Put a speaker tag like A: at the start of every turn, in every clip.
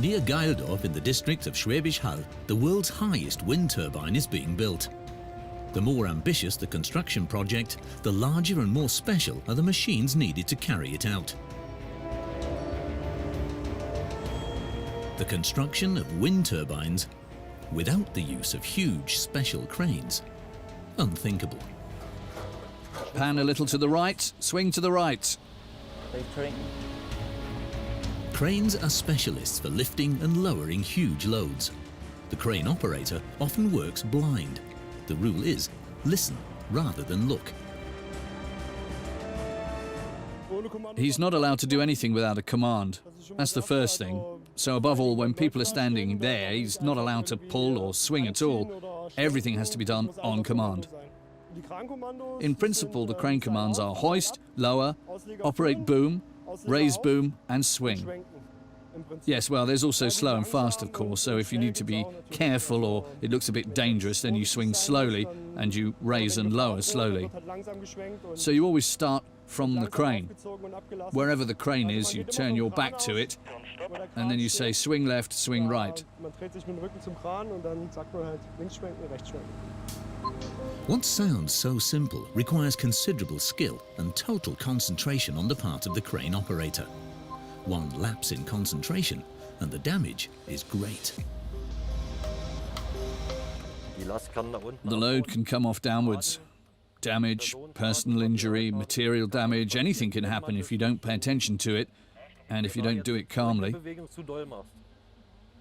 A: Near Geildorf in the district of Schwäbisch Hall, the world's highest wind turbine is being built. The more ambitious the construction project, the larger and more special are the machines needed to carry it out. The construction of wind turbines without the use of huge special cranes, unthinkable.
B: Pan a little to the right, swing to the right.
A: Cranes are specialists for lifting and lowering huge loads. The crane operator often works blind. The rule is, listen rather than look.
B: He's not allowed to do anything without a command. That's the first thing. So above all, when people are standing there, he's not allowed to pull or swing at all. Everything has to be done on command. In principle, the crane commands are hoist, lower, operate boom, raise boom and swing. Yes, well, there's also slow and fast, of course, so if you need to be careful or it looks a bit dangerous, then you swing slowly and you raise and lower slowly. So you always start from the crane. Wherever the crane is, you turn your back to it and then you say swing left, swing right.
A: What sounds so simple requires considerable skill and total concentration on the part of the crane operator. One lapse in concentration and the damage is great.
B: The load can come off downwards. Damage, personal injury, material damage, anything can happen if you don't pay attention to it and if you don't do it calmly.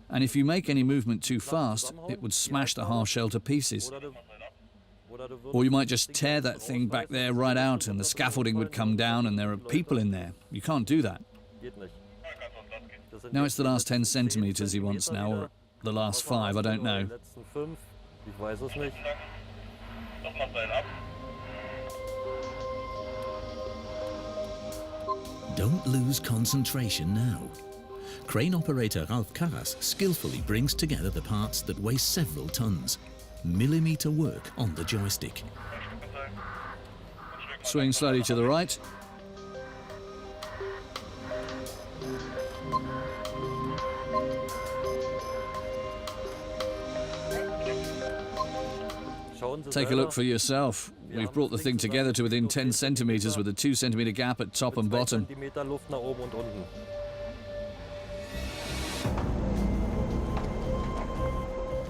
B: And if you make any movement too fast, it would smash the half shell to pieces. Or you might just tear that thing back there right out and the scaffolding would come down and there are people in there. You can't do that. Now it's the last 10 centimeters he wants now, or the last 5, I don't know.
A: Don't lose concentration now. Crane operator Ralf Karras skillfully brings together the parts that weigh several tons. Millimeter work on the joystick.
B: Swing slowly to the right. Take a look for yourself. We've brought the thing together to within 10 centimeters with a 2 centimeter gap at top and bottom.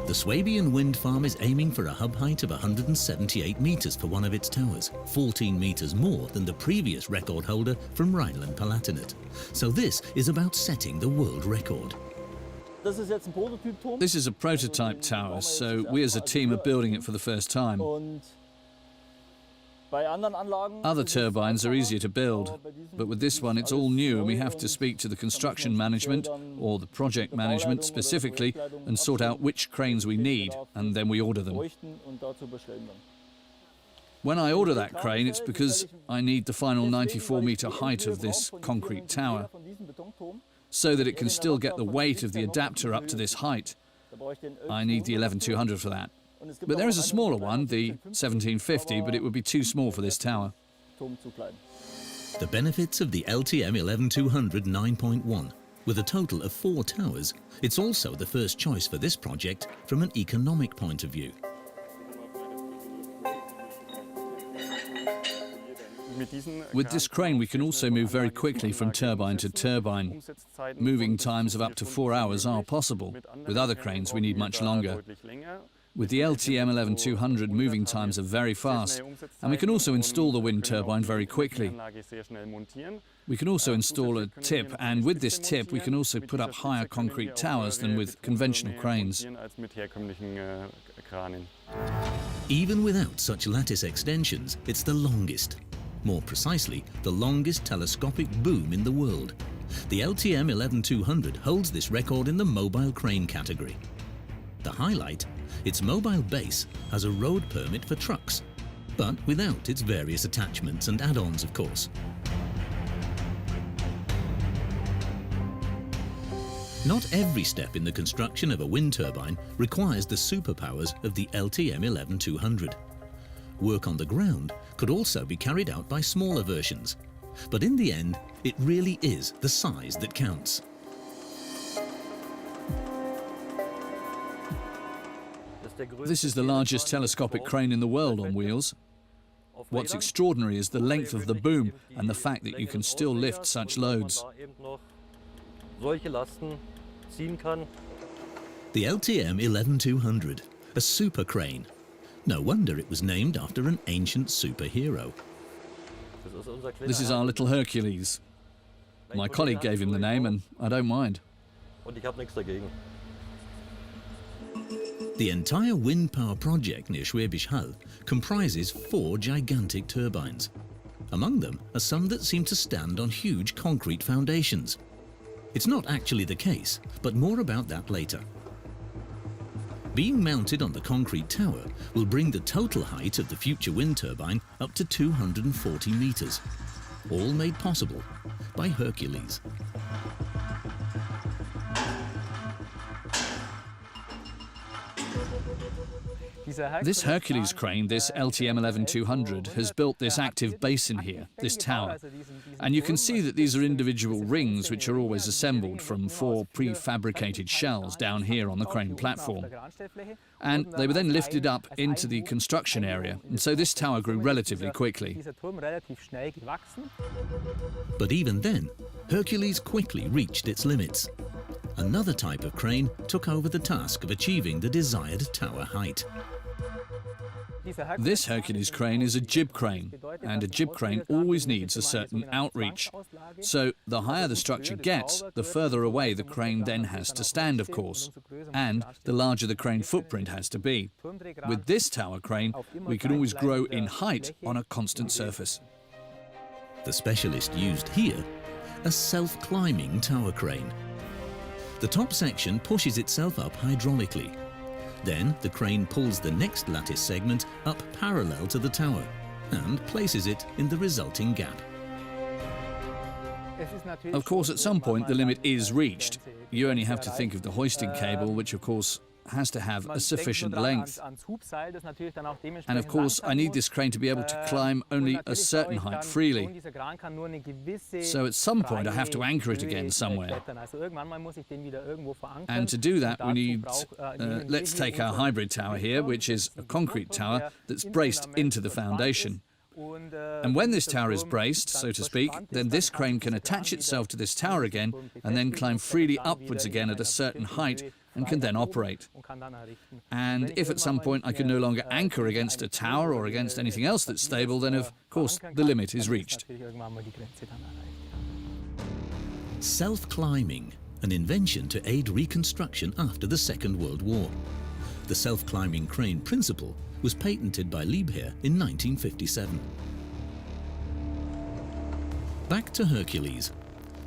A: The Swabian wind farm is aiming for a hub height of 178 meters for one of its towers, 14 meters more than the previous record holder from Rhineland-Palatinate. So this is about setting the world record.
B: This is a prototype tower, so we as a team are building it for the first time. Other turbines are easier to build, but with this one it's all new and we have to speak to the construction management or the project management specifically and sort out which cranes we need, and then we order them. When I order that crane, it's because I need the final 94-meter height of this concrete tower, so that it can still get the weight of the adapter up to this height. I need the 11200 for that. But there is a smaller one, the 1750, but it would be too small for this tower.
A: The benefits of the LTM 11200 9.1. With a total of 4 towers, it's also the first choice for this project from an economic point of view.
B: With this crane we can also move very quickly from turbine to turbine. Moving times of up to 4 hours are possible. With other cranes we need much longer. With the LTM 11200 moving times are very fast, and we can also install the wind turbine very quickly. We can also install a tip, and with this tip we can also put up higher concrete towers than with conventional cranes.
A: Even without such lattice extensions, it's the longest. More precisely, the longest telescopic boom in the world. The LTM 11200 holds this record in the mobile crane category. The highlight? Its mobile base has a road permit for trucks, but without its various attachments and add-ons, of course. Not every step in the construction of a wind turbine requires the superpowers of the LTM 11200. Work on the ground could also be carried out by smaller versions, but in the end, it really is the size that counts.
B: This is the largest telescopic crane in the world on wheels. What's extraordinary is the length of the boom and the fact that you can still lift such loads.
A: The LTM 11200, a super crane. No wonder it was named after an ancient superhero.
B: This is our little Hercules. My colleague gave him the name and I don't mind.
A: The entire wind power project near Schwäbisch Hall comprises 4 gigantic turbines. Among them are some that seem to stand on huge concrete foundations. It's not actually the case, but more about that later. Being mounted on the concrete tower will bring the total height of the future wind turbine up to 240 meters, all made possible by Hercules.
B: This Hercules crane, this LTM 11200, has built this active basin here, this tower. And you can see that these are individual rings which are always assembled from 4 prefabricated shells down here on the crane platform. And they were then lifted up into the construction area, and so this tower grew relatively quickly.
A: But even then, Hercules quickly reached its limits. Another type of crane took over the task of achieving the desired tower height.
B: This Hercules crane is a jib crane, and a jib crane always needs a certain outreach. So the higher the structure gets, the further away the crane then has to stand, of course, and the larger the crane footprint has to be. With this tower crane, we can always grow in height on a constant surface.
A: The specialist used here a self-climbing tower crane. The top section pushes itself up hydraulically. Then the crane pulls the next lattice segment up parallel to the tower and places it in the resulting gap.
B: Of course, at some point the limit is reached. You only have to think of the hoisting cable, which of course has to have a sufficient length. And of course, I need this crane to be able to climb only a certain height freely. So at some point I have to anchor it again somewhere. And to do that we need, let's take our hybrid tower here, which is a concrete tower that's braced into the foundation. And when this tower is braced, so to speak, then this crane can attach itself to this tower again and then climb freely upwards again at a certain height and can then operate. And if at some point I can no longer anchor against a tower or against anything else that's stable, then of course the limit is reached.
A: Self-climbing, an invention to aid reconstruction after the Second World War. The self-climbing crane principle was patented by Liebherr in 1957. Back to Hercules.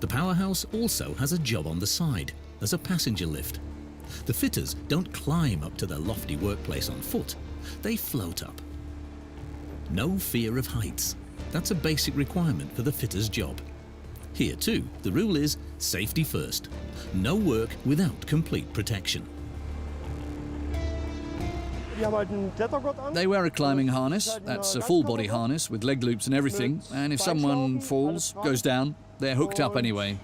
A: The powerhouse also has a job on the side, as a passenger lift. The fitters don't climb up to their lofty workplace on foot, they float up. No fear of heights. That's a basic requirement for the fitter's job. Here too, the rule is safety first. No work without complete protection.
B: They wear a climbing harness, that's a full body harness with leg loops and everything, and if someone falls, goes down, they're hooked up anyway.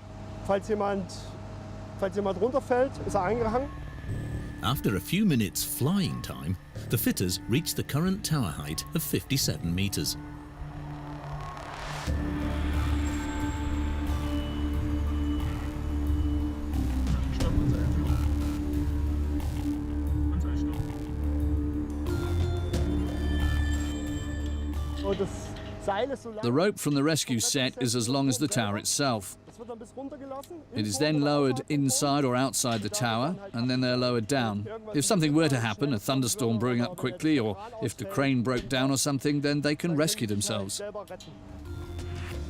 A: After a few minutes flying time, the fitters reach the current tower height of 57 meters.
B: The rope from the rescue set is as long as the tower itself. It is then lowered inside or outside the tower, and then they're lowered down. If something were to happen, a thunderstorm brewing up quickly, or if the crane broke down or something, then they can rescue themselves.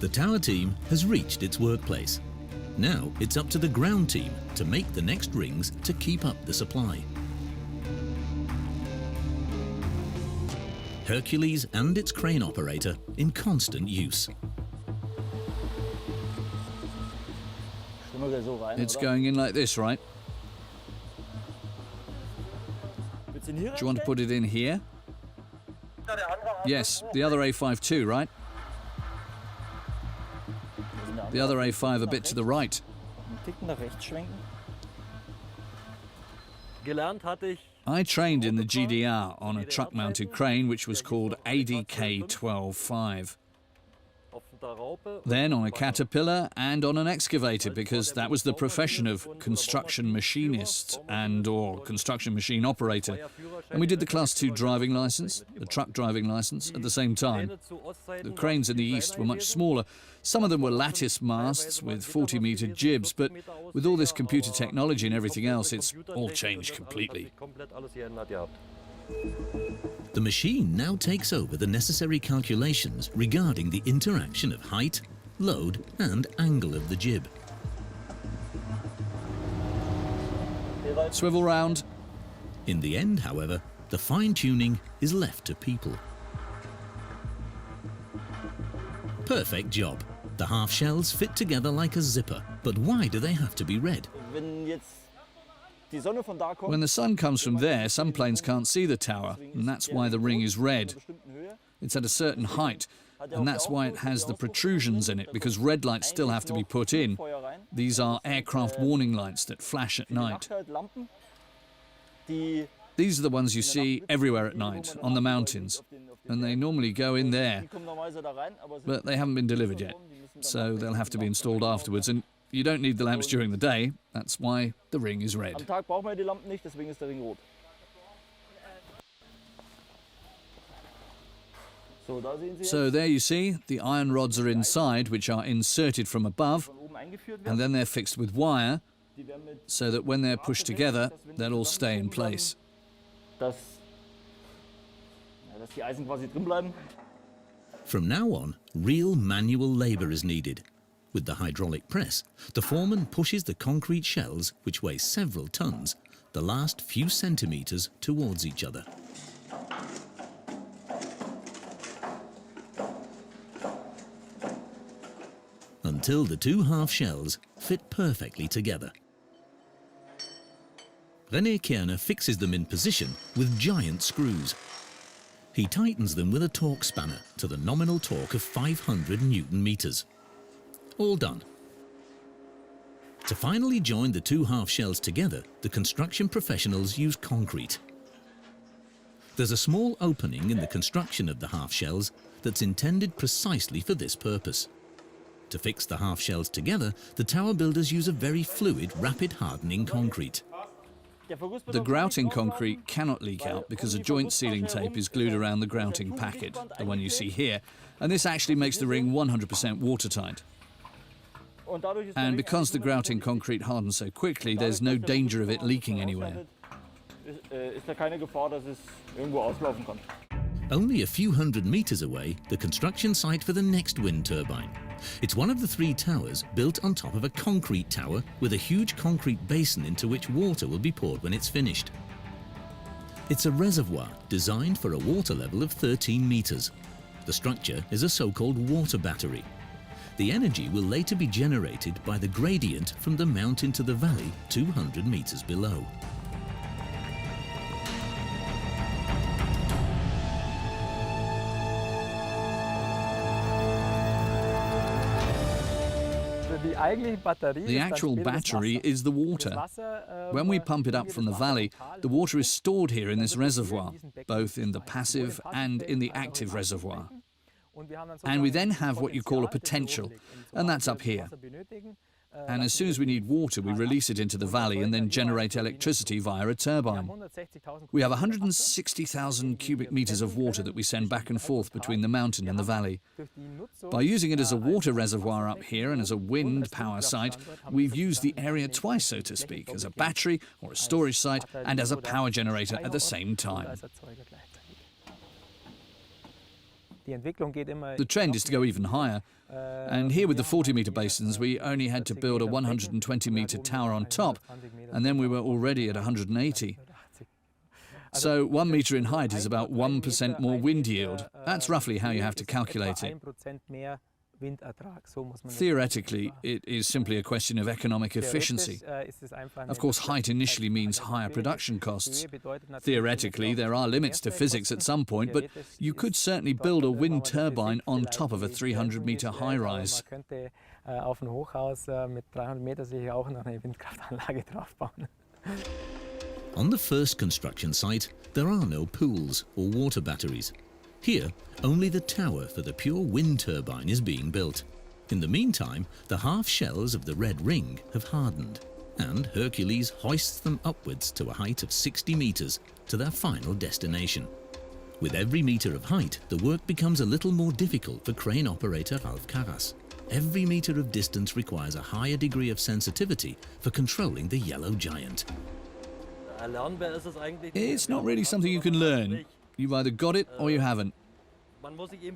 A: The tower team has reached its workplace. Now it's up to the ground team to make the next rings to keep up the supply. Hercules and its crane operator in constant use.
B: It's going in like this, right? Do you want to put it in here? Yes, the other A5 too, right? The other A5 a bit to the right. I trained in the GDR on a truck-mounted crane which was called ADK 12.5. Then on a caterpillar and on an excavator, because that was the profession of construction machinist or construction machine operator. And we did the Class 2 driving licence, the truck driving licence, at the same time. The cranes in the east were much smaller. Some of them were lattice masts with 40-metre jibs, but with all this computer technology and everything else, it's all changed completely.
A: The machine now takes over the necessary calculations regarding the interaction of height, load and angle of the jib.
B: Swivel round.
A: In the end, however, the fine-tuning is left to people. Perfect job. The half shells fit together like a zipper, but why do they have to be red?
B: When the sun comes from there, some planes can't see the tower, and that's why the ring is red. It's at a certain height, and that's why it has the protrusions in it, because red lights still have to be put in. These are aircraft warning lights that flash at night. These are the ones you see everywhere at night, on the mountains, and they normally go in there, but they haven't been delivered yet, so they'll have to be installed afterwards. And you don't need the lamps during the day, that's why the ring is red. So there you see, the iron rods are inside, which are inserted from above, and then they're fixed with wire, so that when they're pushed together, they'll all stay in place.
A: From now on, real manual labour is needed. With the hydraulic press, the foreman pushes the concrete shells, which weigh several tons, the last few centimetres towards each other. Until the two half shells fit perfectly together. René Kierner fixes them in position with giant screws. He tightens them with a torque spanner to the nominal torque of 500 Newton meters. All done. To finally join the two half shells together, the construction professionals use concrete. There's a small opening in the construction of the half shells that's intended precisely for this purpose. To fix the half shells together, the tower builders use a very fluid, rapid hardening concrete.
B: The grouting concrete cannot leak out because a joint sealing tape is glued around the grouting packet, the one you see here, and this actually makes the ring 100% watertight. And because the grouting concrete hardens so quickly, there's no danger of it leaking anywhere.
A: Only a few hundred meters away, the construction site for the next wind turbine. It's one of the three towers built on top of a concrete tower with a huge concrete basin into which water will be poured when it's finished. It's a reservoir designed for a water level of 13 meters. The structure is a so-called water battery. The energy will later be generated by the gradient from the mountain to the valley 200 meters below.
C: The
B: actual battery is the water. When we pump it up from the valley, the water is stored here in this reservoir, both in the passive and in the active reservoir. And we then have what you call a potential, and that's up here. And as soon as we need water, we release it into the valley and then generate electricity via a turbine. We have 160,000 cubic meters of water that we send back and forth between the mountain and the valley. By using it as a water reservoir up here and as a wind power site, we've used the area twice, so to speak, as a battery or a storage site and as a power generator at the same time. The trend is to go even higher, and here with the 40-metre basins we only had to build a 120-metre tower on top, and then we were already at 180. So 1 metre in height is about 1% more wind yield. That's roughly how you have to calculate it. Theoretically, it is simply a question of economic efficiency. Of course, height initially means higher production costs. Theoretically, there are limits to physics at some point, but you could certainly build a wind turbine on top of a 300-metre high-rise.
A: On the first construction site, there are no pools or water batteries. Here, only the tower for the pure wind turbine is being built. In the meantime, the half shells of the red ring have hardened, and Hercules hoists them upwards to a height of 60 meters to their final destination. With every meter of height, the work becomes a little more difficult for crane operator Ralf Karras. Every meter of distance requires a higher degree of sensitivity for controlling the yellow giant.
B: It's not really something you can learn. You've either got it or you haven't.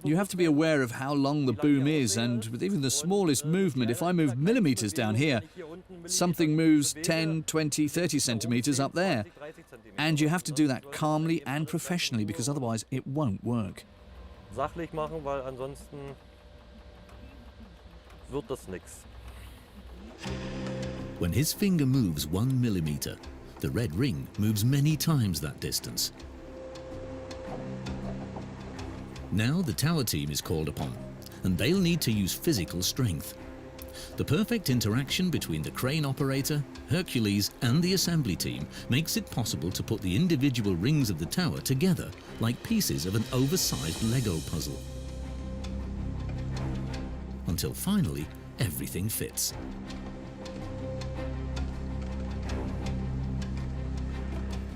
B: You have to be aware of how long the boom is, and with even the smallest movement, if I move millimeters down here, something moves 10, 20, 30 centimeters up there. And you have to do that calmly and professionally, because otherwise it won't work.
A: When his finger moves 1 millimeter, the red ring moves many times that distance. Now the tower team is called upon, and they'll need to use physical strength. The perfect interaction between the crane operator, Hercules, and the assembly team makes it possible to put the individual rings of the tower together like pieces of an oversized Lego puzzle. Until finally, everything fits.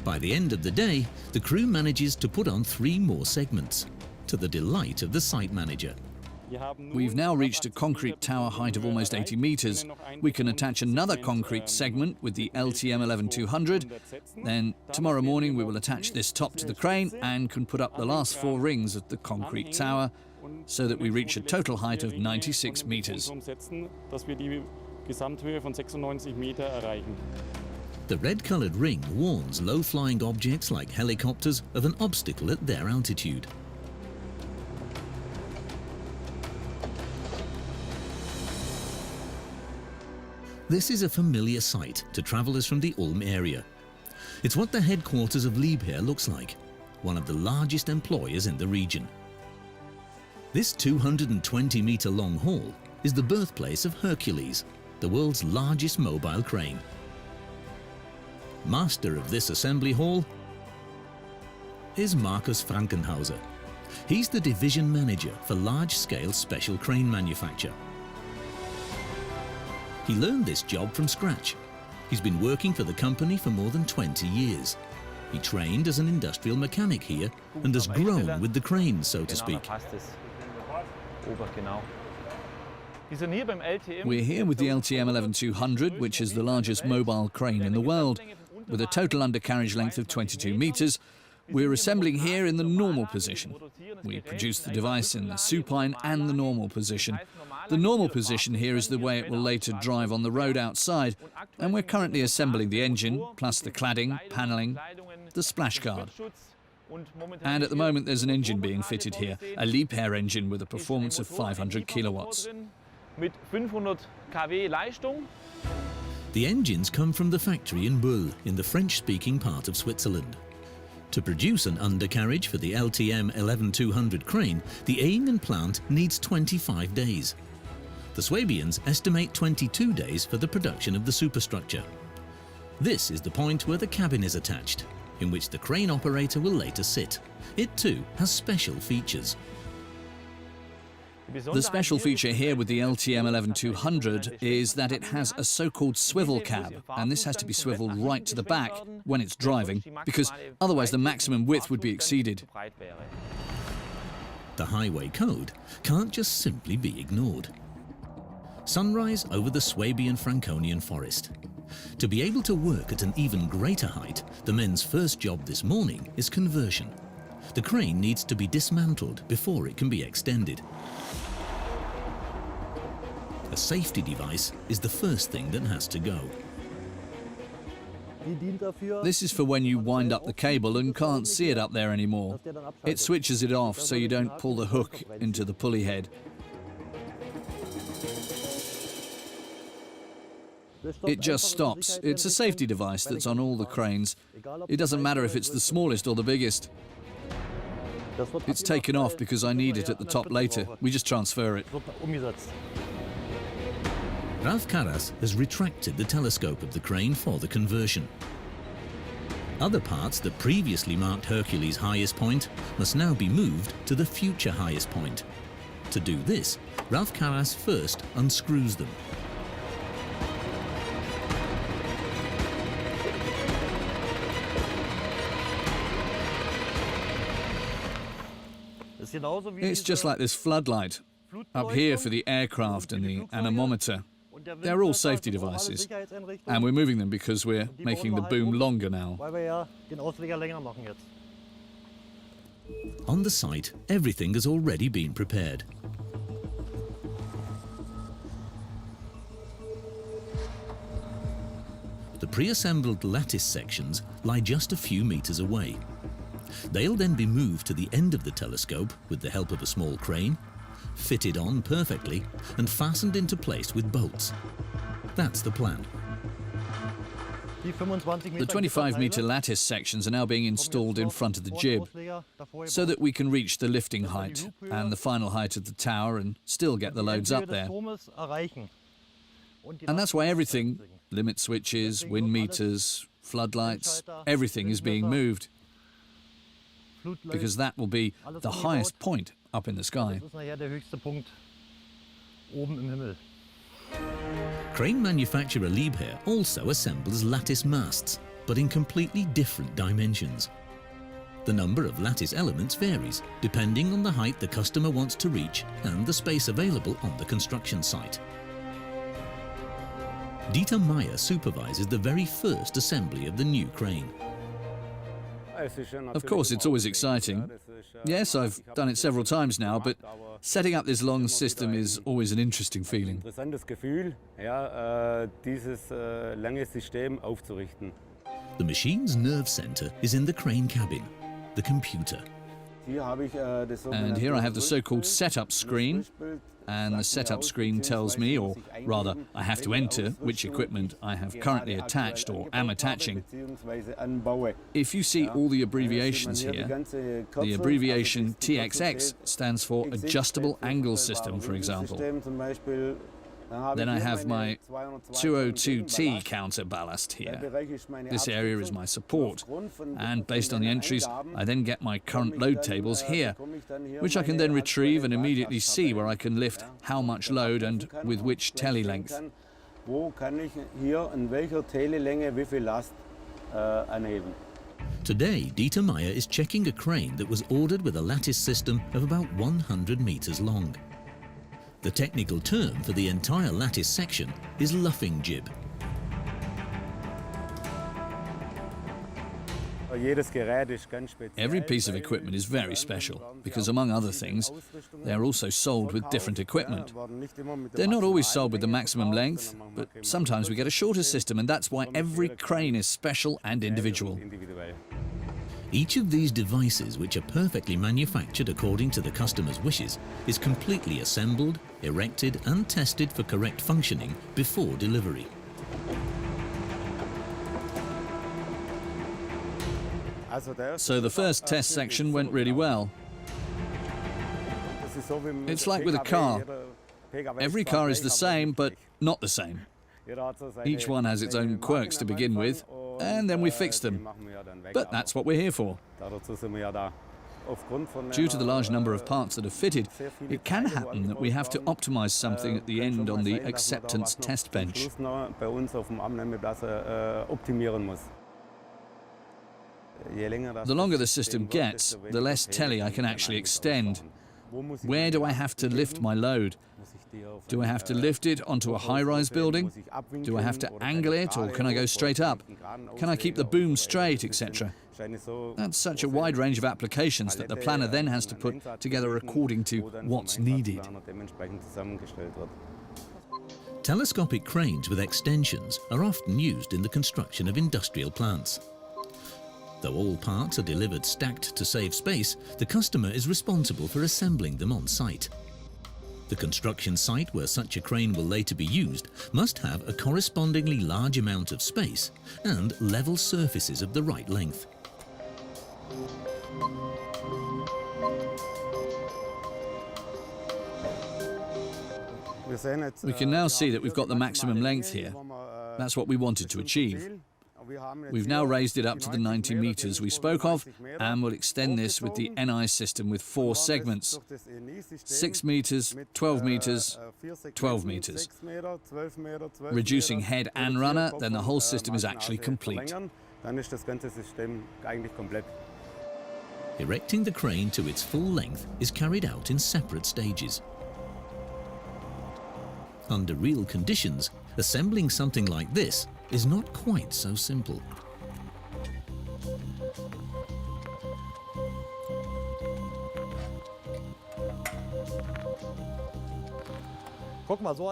A: By the end of the day, the crew manages to put on 3 more segments, to the delight of the site manager.
B: We've now reached a concrete tower height of almost 80 meters. We can attach another concrete segment with the LTM 11200. Then tomorrow morning we will attach this top to the crane and can put up the last 4 rings of the concrete tower so that we reach a total height of 96 meters.
A: The red-colored ring warns low-flying objects like helicopters of an obstacle at their altitude. This is a familiar sight to travellers from the Ulm area. It's what the headquarters of Liebherr looks like, one of the largest employers in the region. This 220-metre-long hall is the birthplace of Hercules, the world's largest mobile crane. Master of this assembly hall is Markus Frankenhauser. He's the division manager for large-scale special crane manufacture. He learned this job from scratch. He's been working for the company for more than 20 years. He trained as an industrial mechanic here and has grown with the cranes, so to speak.
B: We're here with the LTM 11200, which is the largest mobile crane in the world. With a total undercarriage length of 22 meters, we're assembling here in the normal position. We produce the device in the supine and the normal position. The normal position here is the way it will later drive on the road outside, and we're currently assembling the engine, plus the cladding, panelling, the splash guard. And at the moment there's an engine being fitted here, a Liebherr engine with a performance of 500 kilowatts.
A: The engines come from the factory in Bull, in the French-speaking part of Switzerland. To produce an undercarriage for the LTM 11200 crane, the aim and plant needs 25 days. The Swabians estimate 22 days for the production of the superstructure. This is the point where the cabin is attached, in which the crane operator will later sit. It too has special features.
B: The special feature here with the LTM 11200 is that it has a so-called swivel cab, and this has to be swiveled right to the back when it's driving, because otherwise the maximum width would be exceeded.
A: The highway code can't just simply be ignored. Sunrise over the Swabian-Franconian forest. To be able to work at an even greater height, the men's first job this morning is conversion. The crane needs to be dismantled before it can be extended. A safety device is the first thing that has to go.
B: This is for when you wind up the cable and can't see it up there anymore. It switches it off so you don't pull the hook into the pulley head. It just stops. It's a safety device that's on all the cranes. It doesn't matter if it's the smallest or the biggest. It's taken off because I need it at the top later. We just transfer it.
A: Ralf Karras has retracted the telescope of the crane for the conversion. Other parts that previously marked Hercules' highest point must now be moved to the future highest point. To do this, Ralph Karras first unscrews them.
B: It's just like this floodlight up here for the aircraft and the anemometer. They're all safety devices, and we're moving them because we're making the boom longer now.
A: On the site, everything has already been prepared. The pre-assembled lattice sections lie just a few meters away. They'll then be moved to the end of the telescope with the help of a small crane, fitted on perfectly and fastened into place with bolts. That's the plan.
B: The 25-meter lattice sections are now being installed in front of the jib so that we can reach the lifting height and the final height of the tower and still get the loads up there. And that's why everything, limit switches, wind meters, floodlights, everything is being moved, because that will be the highest point up in the sky.
A: Crane manufacturer Liebherr also assembles lattice masts, but in completely different dimensions. The number of lattice elements varies, depending on the height the customer wants to reach and the space available on the construction site. Dieter Meyer supervises the very first assembly of the new crane.
B: Of course, it's always exciting. Yes, I've done it several times now, but setting up this long system is always an interesting feeling.
A: The machine's nerve center is in the crane cabin, the computer.
B: And here I have the so-called setup screen, and the setup screen tells me, or rather I have to enter, which equipment I have currently attached or am attaching. If you see all the abbreviations here, the abbreviation TXX stands for Adjustable Angle System, for example. Then I have my 202T counterballast here. This area is my support, and based on the entries, I then get my current load tables here, which I can then retrieve and immediately see where I can lift how much load and with which tele length.
A: Today, Dieter Meyer is checking a crane that was ordered with a lattice system of about 100 meters long. The technical term for the entire lattice section is luffing jib.
B: Every piece of equipment is very special because, among other things, they are also sold with different equipment. They're not always sold with the maximum length, but sometimes we get a shorter system, and that's why every crane is special and individual.
A: Each of these devices, which are perfectly manufactured according to the customer's wishes, is completely assembled, erected and tested for correct functioning before delivery.
B: So the first test section went really well. It's like with a car. Every car is the same, but not the same. Each one has its own quirks to begin with, and then we fix them. But that's what we're here for. Due to the large number of parts that are fitted, it can happen that we have to optimize something at the end on the acceptance test bench. The longer the system gets, the less tele I can actually extend. Where do I have to lift my load? Do I have to lift it onto a high-rise building? Do I have to angle it, or can I go straight up? Can I keep the boom straight, etc.? That's such a wide range of applications that the planner then has to put together according to what's needed.
A: Telescopic cranes with extensions are often used in the construction of industrial plants. Though all parts are delivered stacked to save space, the customer is responsible for assembling them on site. The construction site where such a crane will later be used must have a correspondingly large amount of space and level surfaces of the right length.
B: We can now see that we've got the maximum length here. That's what we wanted to achieve. We've now raised it up to the 90 meters we spoke of, and will extend this with the NI system with 4 segments. 6 meters, 12 meters, 12 meters. Reducing head and runner, then the whole system is actually complete.
A: Erecting the crane to its full length is carried out in separate stages. Under real conditions, assembling something like this is not quite so simple.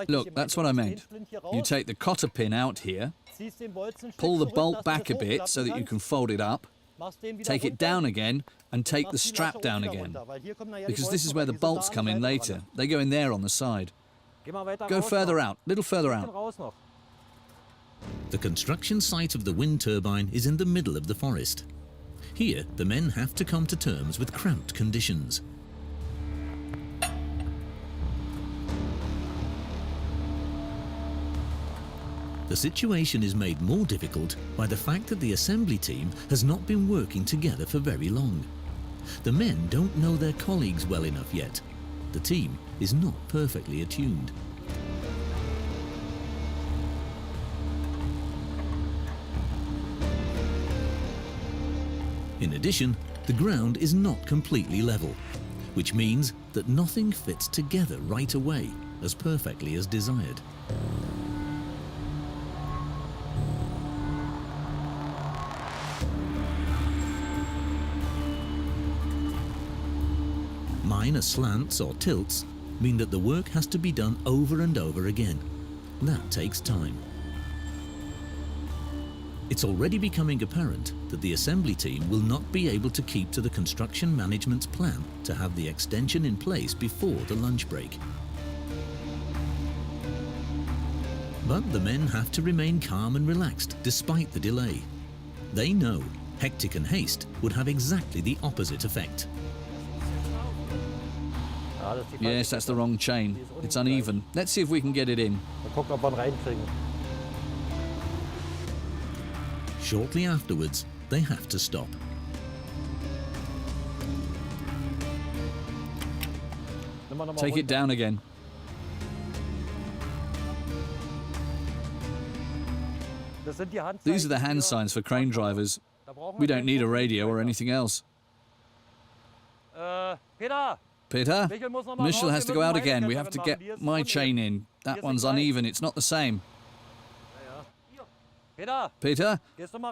B: Look, that's what I meant. You take the cotter pin out here, pull the bolt back a bit so that you can fold it up, take it down again, and take the strap down again. Because this is where the bolts come in later. They go in there on the side. Go further out, little further out.
A: The construction site of the wind turbine is in the middle of the forest. Here, the men have to come to terms with cramped conditions. The situation is made more difficult by the fact that the assembly team has not been working together for very long. The men don't know their colleagues well enough yet. The team is not perfectly attuned. In addition, the ground is not completely level, which means that nothing fits together right away as perfectly as desired. Minor slants or tilts mean that the work has to be done over and over again. That takes time. It's already becoming apparent that the assembly team will not be able to keep to the construction management's plan to have the extension in place before the lunch break. But the men have to remain calm and relaxed despite the delay. They know hectic and haste would have exactly the opposite effect.
B: Yes, that's the wrong chain. It's uneven. Let's see if we can get it in.
A: Shortly afterwards, they have to stop.
B: Take it down again. These are the hand signs for crane drivers. We don't need a radio or anything else. Peter, Michel has to go out again. We have to get my chain in. That one's uneven. It's not the same. Peter,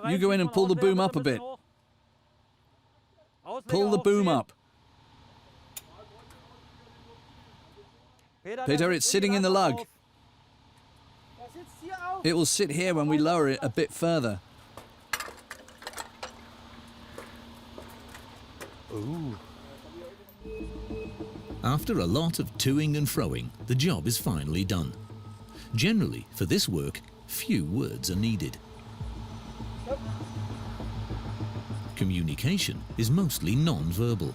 B: you go in and pull the boom up a bit. Pull the boom up. Peter, it's sitting in the lug. It will sit here when we lower it a bit further.
C: Ooh.
A: After a lot of toing and froing, the job is finally done. Generally, for this work, few words are needed. Communication is mostly non-verbal.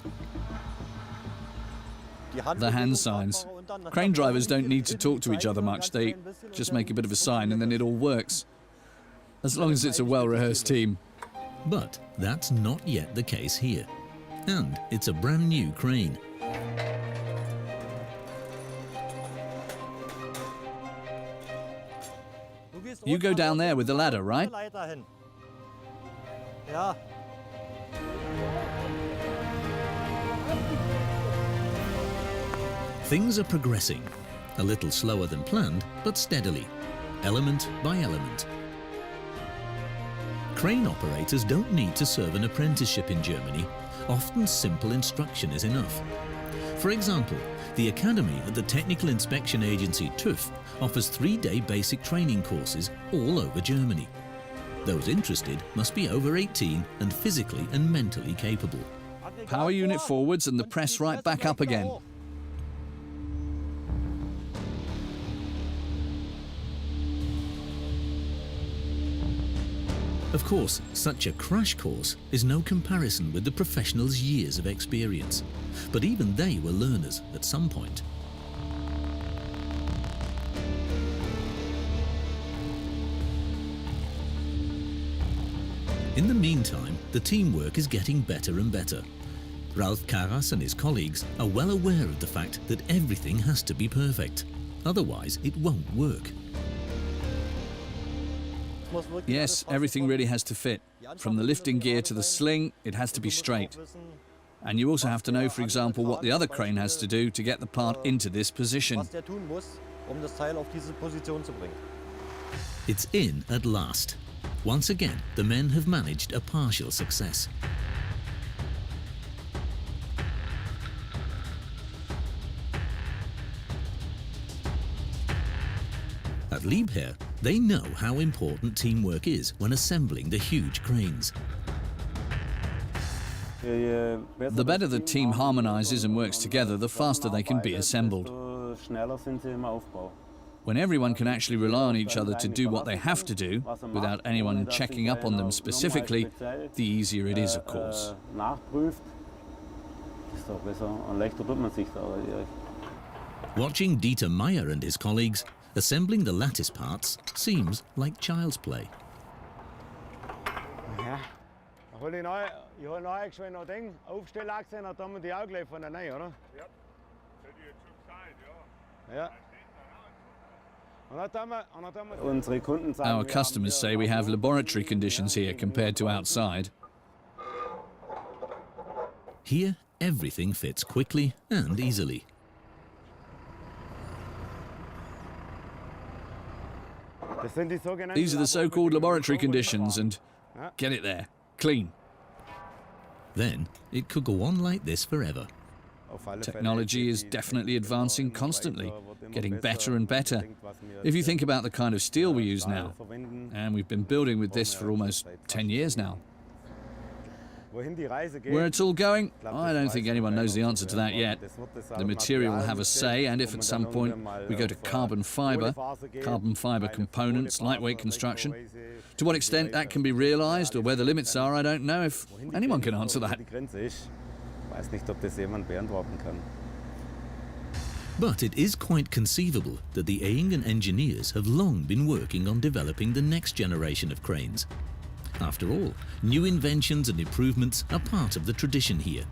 B: The hand signs. Crane drivers don't need to talk to each other much. They just make a bit of a sign and then it all works. As long as it's a well-rehearsed team.
A: But that's not yet the case here. And it's a brand new crane.
B: You go down there with the ladder, right?
A: Things are progressing, a little slower than planned, but steadily, element by element. Crane operators don't need to serve an apprenticeship in Germany. Often simple instruction is enough. For example, the academy at the technical inspection agency TÜV offers 3-day basic training courses all over Germany. Those interested must be over 18 and physically and mentally capable.
B: Power unit forwards and the press right back up again.
A: Of course, such a crash course is no comparison with the professionals' years of experience. But even they were learners at some point. In the meantime, the teamwork is getting better and better. Ralf Karras and his colleagues are well aware of the fact that everything has to be perfect. Otherwise, it won't work.
B: Yes, everything really has to fit. From the lifting gear to the sling, it has to be straight. And you also have to know, for example, what the other crane has to do to get the part into this position.
A: It's in at last. Once again, the men have managed a partial success. At Liebherr, they know how important teamwork is when assembling the huge cranes.
B: The better the team harmonizes and works together, the faster they can be assembled. When everyone can actually rely on each other to do what they have to do, without anyone checking up on them specifically, the easier it is, of course.
A: Watching Dieter Meyer and his colleagues, assembling the lattice parts seems like child's play.
D: Je har nøje ikke noget ding. Opstil aksen og dommer de afglæd for den af, eller? Ja. Så de er
B: Our customers say we have laboratory conditions here compared to outside.
A: Here, everything fits quickly and easily.
B: These are the so-called laboratory conditions, and get it there, clean.
A: Then, it could go on like this forever.
B: Technology is definitely advancing constantly, getting better and better. If you think about the kind of steel we use now, and we've been building with this for almost 10 years now. Where it's all going, I don't think anyone knows the answer to that yet. The material will have a say, and if at some point we go to carbon fiber components, lightweight construction, to what extent that can be realized or where the limits are, I don't know if anyone can answer that.
A: But it is quite conceivable that the Eingen engineers have long been working on developing the next generation of cranes. After all, new inventions and improvements are part of the tradition here.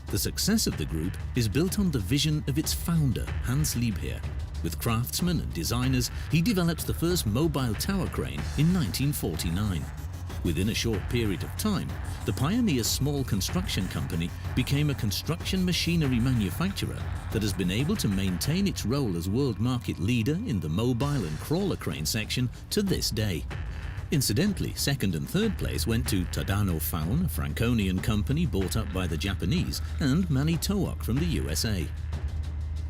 A: The success of the group is built on the vision of its founder, Hans Liebherr. With craftsmen and designers, he develops the first mobile tower crane in 1949. Within a short period of time, the pioneer small construction company became a construction machinery manufacturer that has been able to maintain its role as world market leader in the mobile and crawler crane section to this day. Incidentally, second and third place went to Tadano Faun, a Franconian company bought up by the Japanese, and Manitowoc from the USA.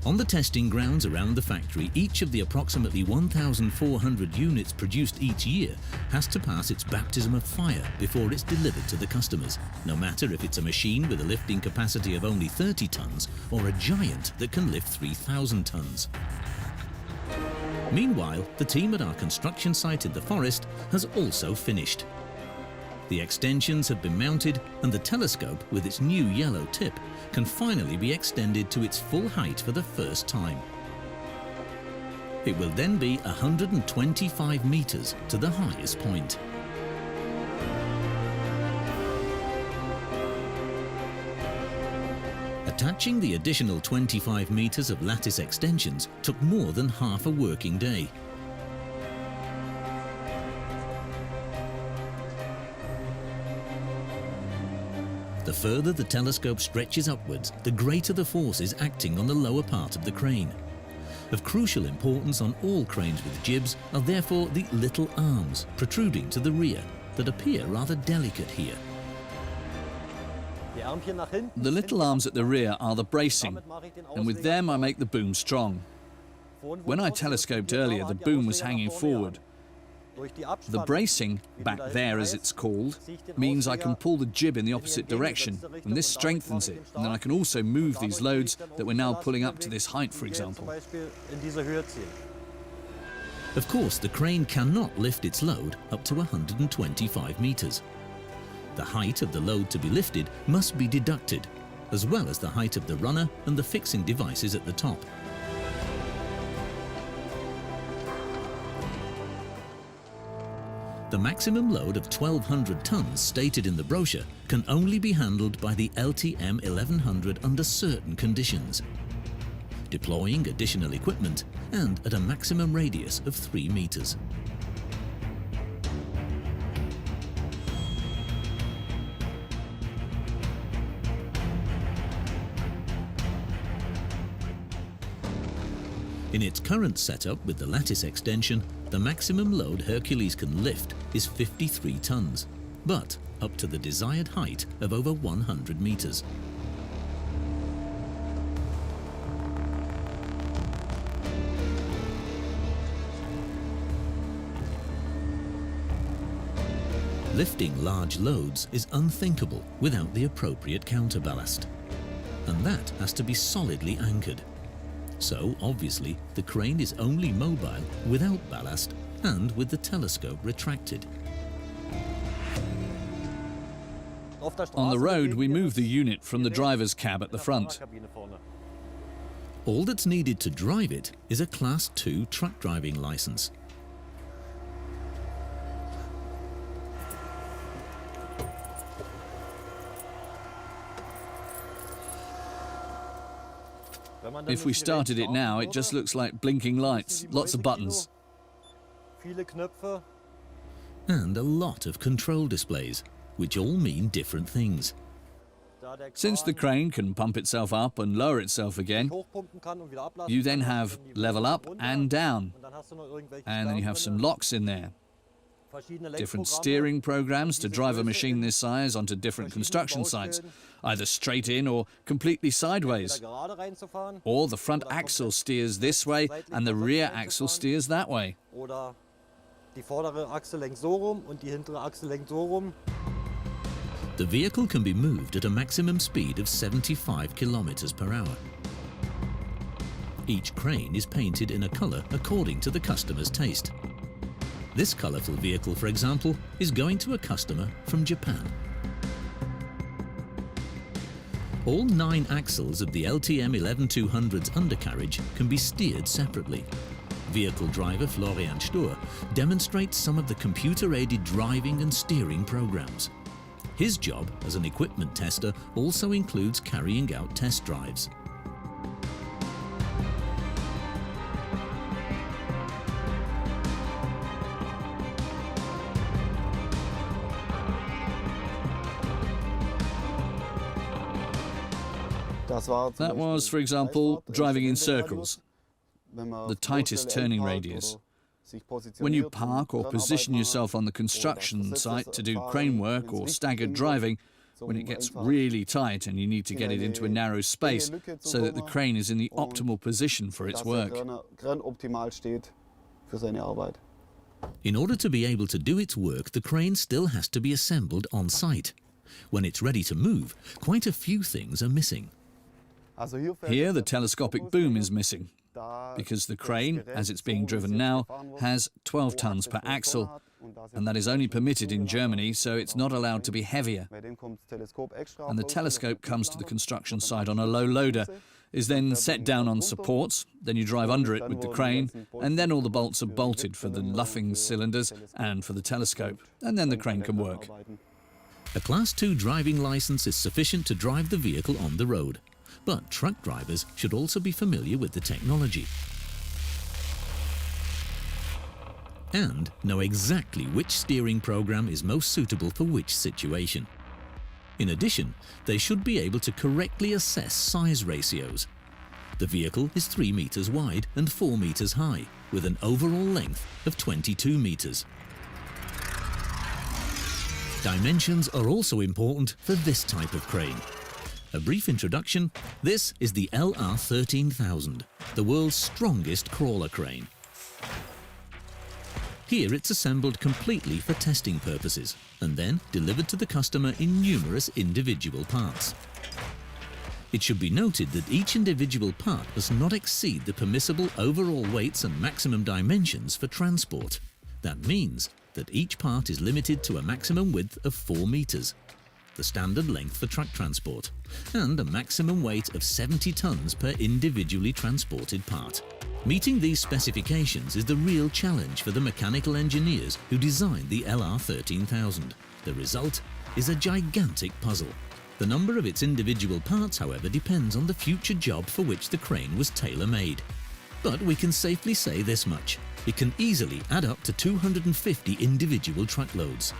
A: On the testing grounds around the factory, each of the approximately 1,400 units produced each year has to pass its baptism of fire before it's delivered to the customers, no matter if it's a machine with a lifting capacity of only 30 tons or a giant that can lift 3,000 tons. Meanwhile, the team at our construction site in the forest has also finished. The extensions have been mounted, and the telescope, with its new yellow tip, can finally be extended to its full height for the first time. It will then be 125 meters to the highest point. Attaching the additional 25 meters of lattice extensions took more than half a working day. The further the telescope stretches upwards, the greater the forces acting on the lower part of the crane. Of crucial importance on all cranes with jibs are therefore the little arms protruding to the rear that appear rather delicate here.
B: The little arms at the rear are the bracing, and with them I make the boom strong. When I telescoped earlier, the boom was hanging forward. The bracing, back there as it's called, means I can pull the jib in the opposite direction, and this strengthens it, and then I can also move these loads that we're now pulling up to this height, for example.
A: Of course, the crane cannot lift its load up to 125 meters. The height of the load to be lifted must be deducted, as well as the height of the runner and the fixing devices at the top. The The maximum load of 1,200 tons stated in the brochure can only be handled by the LTM 1100 under certain conditions, deploying additional equipment and at a maximum radius of 3 meters. In its current setup with the lattice extension, the maximum load Hercules can lift is 53 tons, but up to the desired height of over 100 meters. Lifting large loads is unthinkable without the appropriate counterballast, and that has to be solidly anchored. So, obviously, the crane is only mobile without ballast and with the telescope retracted.
B: On the road, we move the unit from the driver's cab at the front.
A: All that's needed to drive it is a Class 2 truck driving license.
B: If we started it now, it just looks like blinking lights, lots of buttons.
A: And a lot of control displays, which all mean different things.
B: Since the crane can pump itself up and lower itself again, you then have level up and down, and then you have some locks in there. Different steering programs to drive a machine this size onto different construction sites, either straight in or completely sideways. Or the front axle steers this way and the rear axle steers that way.
A: The vehicle can be moved at a maximum speed of 75 kilometers per hour. Each crane is painted in a color according to the customer's taste. This colorful vehicle, for example, is going to a customer from Japan. All 9 axles of the LTM 11200's undercarriage can be steered separately. Vehicle driver Florian Stur demonstrates some of the computer-aided driving and steering programs. His job as an equipment tester also includes carrying out test drives.
B: That was, for example, driving in circles, the tightest turning radius. When you park or position yourself on the construction site to do crane work or staggered driving, when it gets really tight and you need to get it into a narrow space so that the crane is in the optimal position for its work.
A: In order to be able to do its work, the crane still has to be assembled on site. When it's ready to move, quite a few things are missing.
B: Here, the telescopic boom is missing, because the crane, as it's being driven now, has 12 tons per axle, and that is only permitted in Germany, so it's not allowed to be heavier. And the telescope comes to the construction site on a low loader, is then set down on supports, then you drive under it with the crane, and then all the bolts are bolted for the luffing cylinders and for the telescope, and then the crane can work.
A: A Class 2 driving license is sufficient to drive the vehicle on the road. But truck drivers should also be familiar with the technology and know exactly which steering program is most suitable for which situation. In addition, they should be able to correctly assess size ratios. The vehicle is 3 meters wide and 4 meters high, with an overall length of 22 meters. Dimensions are also important for this type of crane. A brief introduction, this is the LR 13000, the world's strongest crawler crane. Here it's assembled completely for testing purposes and then delivered to the customer in numerous individual parts. It should be noted that each individual part must not exceed the permissible overall weights and maximum dimensions for transport. That means that each part is limited to a maximum width of 4 meters. the standard length for truck transport, and a maximum weight of 70 tons per individually transported part. Meeting these specifications is the real challenge for the mechanical engineers who designed the LR13000. The result is a gigantic puzzle. The number of its individual parts, however, depends on the future job for which the crane was tailor-made. But we can safely say this much: it can easily add up to 250 individual truckloads.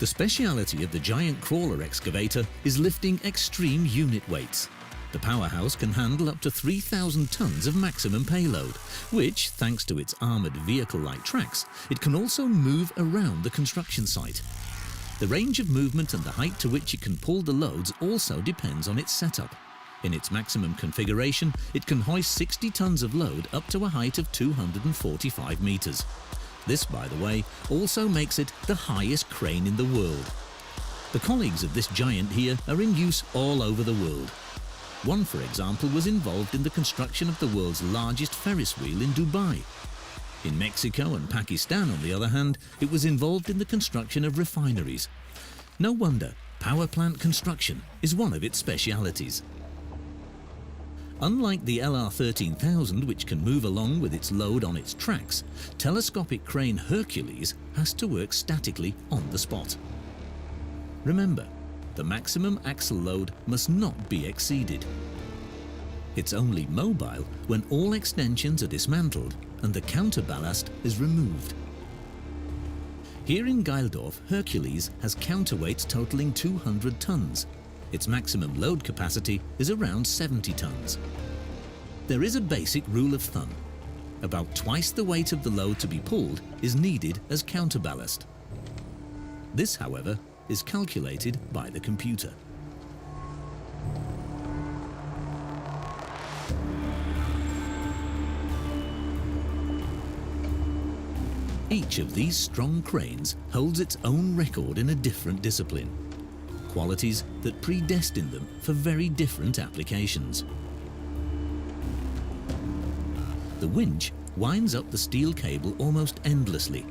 A: The speciality of the giant crawler excavator is lifting extreme unit weights. The powerhouse can handle up to 3,000 tons of maximum payload, which, thanks to its armoured vehicle-like tracks, it can also move around the construction site. The range of movement and the height to which it can pull the loads also depends on its setup. In its maximum configuration, it can hoist 60 tons of load up to a height of 245 metres. This, by the way, also makes it the highest crane in the world. The colleagues of this giant here are in use all over the world. One, for example, was involved in the construction of the world's largest Ferris wheel in Dubai. In Mexico and Pakistan, on the other hand, it was involved in the construction of refineries. No wonder power plant construction is one of its specialities. Unlike the LR13000, which can move along with its load on its tracks, telescopic crane Hercules has to work statically on the spot. Remember, the maximum axle load must not be exceeded. It's only mobile when all extensions are dismantled and the counterballast is removed. Here in Geildorf, Hercules has counterweights totaling 200 tons. Its maximum load capacity is around 70 tons. There is a basic rule of thumb. About twice the weight of the load to be pulled is needed as counterballast. This, however, is calculated by the computer. Each of these strong cranes holds its own record in a different discipline, qualities that predestine them for very different applications. The winch winds up the steel cable almost endlessly.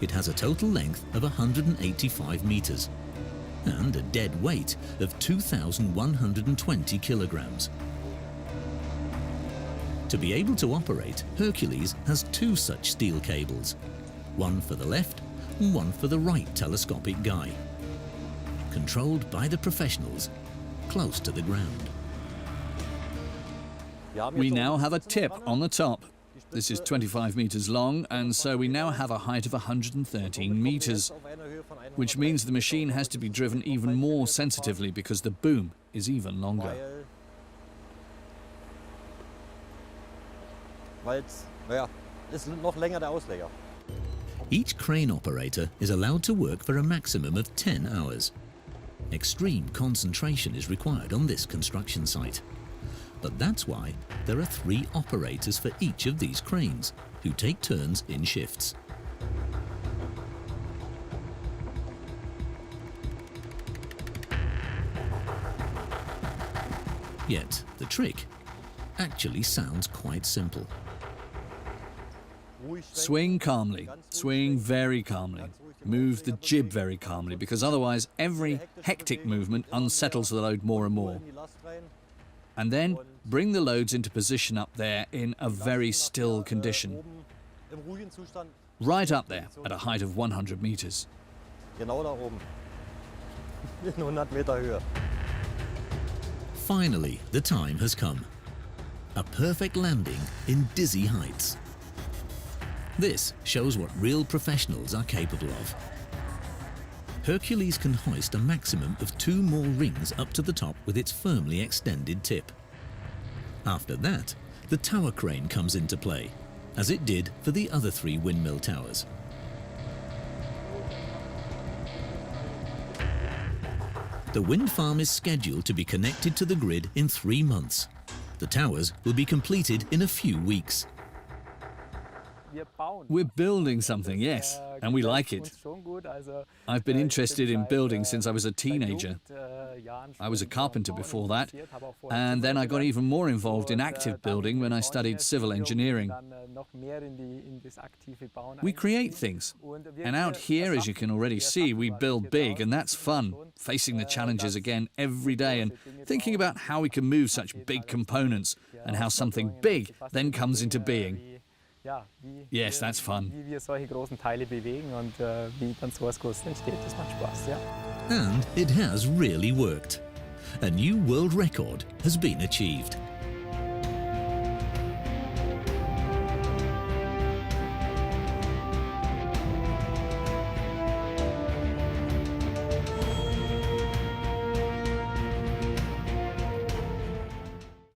A: It has a total length of 185 meters and a dead weight of 2,120 kilograms. To be able to operate, Hercules has two such steel cables, one for the left and one for the right telescopic guy, controlled by the professionals close to the ground.
B: We now have a tip on the top. This is 25 meters long, and so we now have a height of 113 meters, which means the machine has to be driven even more sensitively because the boom is even longer.
A: Each crane operator is allowed to work for a maximum of 10 hours. Extreme concentration is required on this construction site. But that's why there are 3 operators for each of these cranes, who take turns in shifts. Yet the trick actually sounds quite simple.
B: Swing calmly, swing very calmly. Move the jib very calmly, because otherwise every hectic movement unsettles the load more and more. And then bring the loads into position up there in a very still condition. Right up there at a height of 100 meters.
A: Finally, the time has come. A perfect landing in dizzy heights. This shows what real professionals are capable of. Hercules can hoist a maximum of 2 more rings up to the top with its firmly extended tip. After that, the tower crane comes into play, as it did for the other 3 windmill towers. The wind farm is scheduled to be connected to the grid in 3 months. The towers will be completed in a few weeks.
B: We're building something, yes, and we like it. I've been interested in building since I was a teenager. I was a carpenter before that, and then I got even more involved in active building when I studied civil engineering. We create things, and out here, as you can already see, we build big, and that's fun, facing the challenges again every day and thinking about how we can move such big components and how something big then comes into being. Yes, that's fun.
C: Wie wir solche großen Teile bewegen und wie dann so was Großes entsteht, das macht Spaß, ja.
A: And it has really worked. A new world record has been achieved.